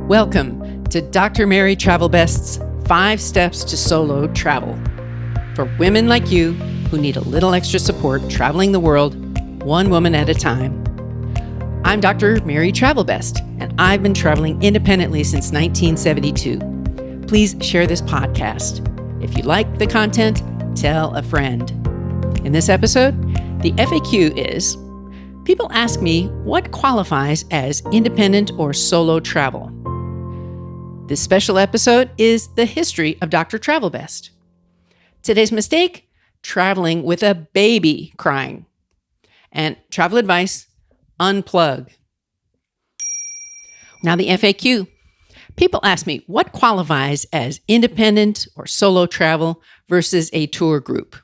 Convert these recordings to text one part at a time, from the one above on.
Welcome to Dr. Mary Travelbest's 5 Steps to Solo Travel for women like you who need a little extra support traveling the world, one woman at a time. I'm Dr. Mary Travelbest, and I've been traveling independently since 1972. Please share this podcast. If you like the content, tell a friend. In this episode, the FAQ is, people ask me what qualifies as independent or solo travel. This special episode is the history of Dr. Travelbest. Today's mistake, traveling with a baby crying. And travel advice, unplug. Now the FAQ. People ask me what qualifies as independent or solo travel versus a tour group.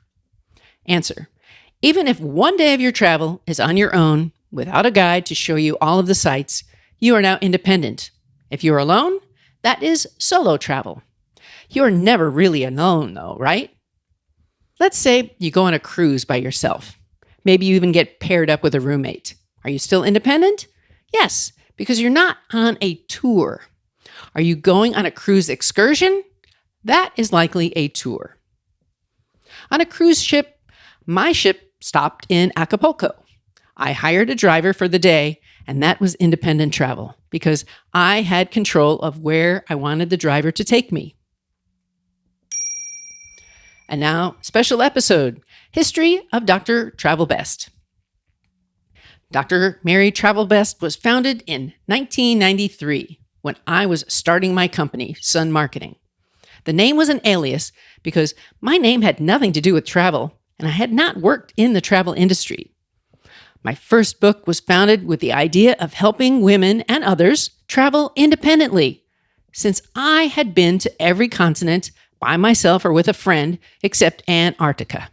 Answer. Even if one day of your travel is on your own, without a guide to show you all of the sights, you are now independent. If you're alone, that is solo travel. You're never really alone though, right? Let's say you go on a cruise by yourself. Maybe you even get paired up with a roommate. Are you still independent? Yes, because you're not on a tour. Are you going on a cruise excursion? That is likely a tour. On a cruise ship, my ship stopped in Acapulco. I hired a driver for the day, and that was independent travel because I had control of where I wanted the driver to take me. And now, special episode, History of Dr. Travelbest. Dr. Mary Travelbest was founded in 1993 when I was starting my company, Sun Marketing. The name was an alias because my name had nothing to do with travel, and I had not worked in the travel industry. My first book was founded with the idea of helping women and others travel independently, since I had been to every continent by myself or with a friend except Antarctica.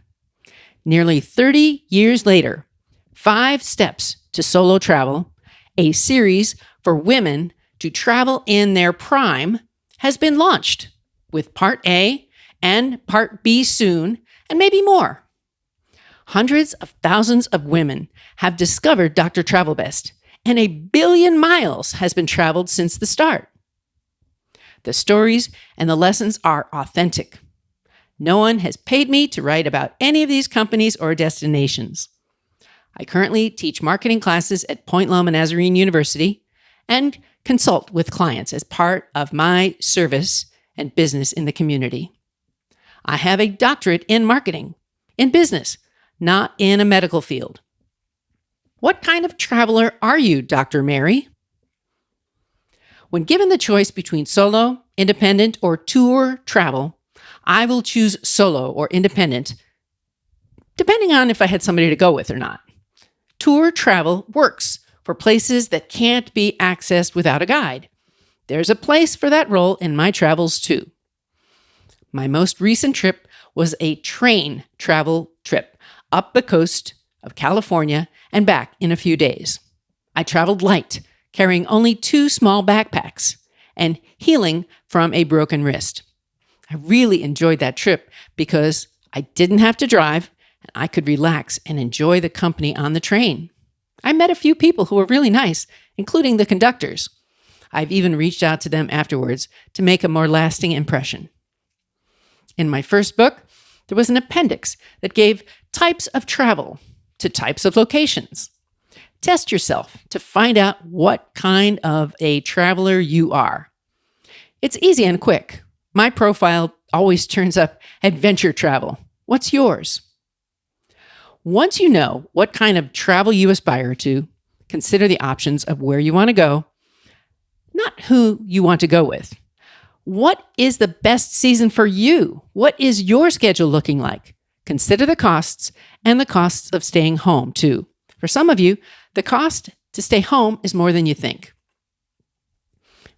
Nearly 30 years later, 5 Steps to Solo Travel, a series for women to travel in their prime, has been launched with Part A and Part B soon, and maybe more. Hundreds of thousands of women have discovered Dr. Travelbest, and 1 billion miles has been traveled since the start. The stories and the lessons are authentic. No one has paid me to write about any of these companies or destinations. I currently teach marketing classes at Point Loma Nazarene University and consult with clients as part of my service and business in the community. I have a doctorate in marketing, in business, not in a medical field. What kind of traveler are you, Dr. Mary? When given the choice between solo, independent, or tour travel, I will choose solo or independent, depending on if I had somebody to go with or not. Tour travel works for places that can't be accessed without a guide. There's a place for that role in my travels too. My most recent trip was a train travel trip up the coast of California and back in a few days. I traveled light, carrying only 2 small backpacks and healing from a broken wrist. I really enjoyed that trip because I didn't have to drive and I could relax and enjoy the company on the train. I met a few people who were really nice, including the conductors. I've even reached out to them afterwards to make a more lasting impression. In my first book, there was an appendix that gave types of travel to types of locations. Test yourself to find out what kind of a traveler you are. It's easy and quick. My profile always turns up adventure travel. What's yours? Once you know what kind of travel you aspire to, consider the options of where you want to go, not who you want to go with. What is the best season for you? What is your schedule looking like? Consider the costs and the costs of staying home too. For some of you, the cost to stay home is more than you think.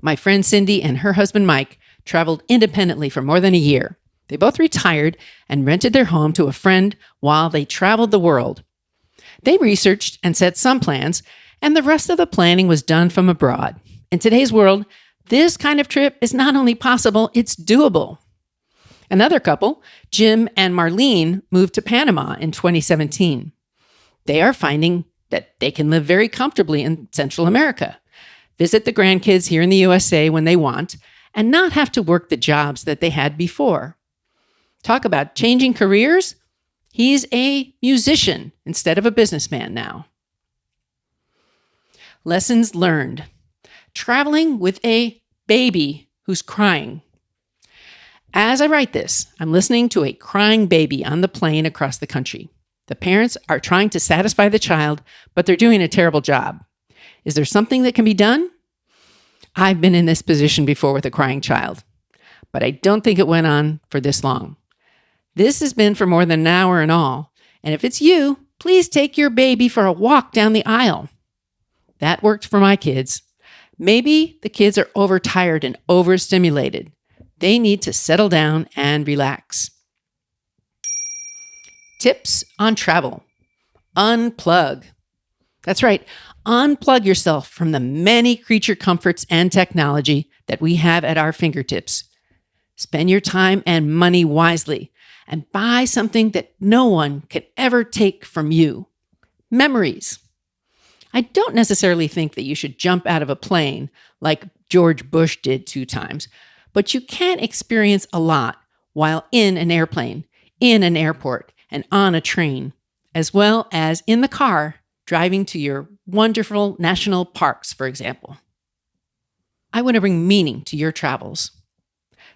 My friend Cindy and her husband Mike traveled independently for more than a year. They both retired and rented their home to a friend while they traveled the world. They researched and set some plans, and the rest of the planning was done from abroad. In today's world, this kind of trip is not only possible, it's doable. Another couple, Jim and Marlene, moved to Panama in 2017. They are finding that they can live very comfortably in Central America. visit the grandkids here in the USA when they want, and not have to work the jobs that they had before. Talk about changing careers. He's a musician instead of a businessman now. Lessons learned. Traveling with a baby who's crying. As I write this, I'm listening to a crying baby on the plane across the country. The parents are trying to satisfy the child, but they're doing a terrible job. Is there something that can be done? I've been in this position before with a crying child, but I don't think it went on for this long. This has been for more than an hour in all, and if it's you, please take your baby for a walk down the aisle. That worked for my kids. Maybe the kids are overtired and overstimulated. They need to settle down and relax. Tips on travel. Unplug. That's right. Unplug yourself from the many creature comforts and technology that we have at our fingertips. Spend your time and money wisely and buy something that no one can ever take from you. Memories. I don't necessarily think that you should jump out of a plane like George Bush did 2 times, but you can experience a lot while in an airplane, in an airport, and on a train, as well as in the car driving to your wonderful national parks, for example. I want to bring meaning to your travels.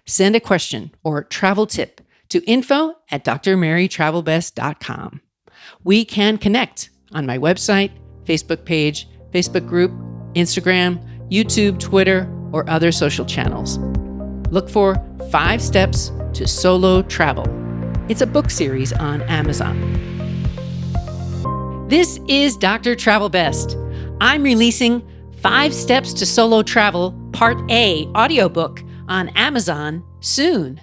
Send a question or travel tip to info@drmarytravelbest.com. We can connect on my website, Facebook page, Facebook group, Instagram, YouTube, Twitter, or other social channels. Look for 5 Steps to Solo Travel. It's a book series on Amazon. This is Dr. Travelbest. I'm releasing 5 Steps to Solo Travel Part A audiobook on Amazon soon.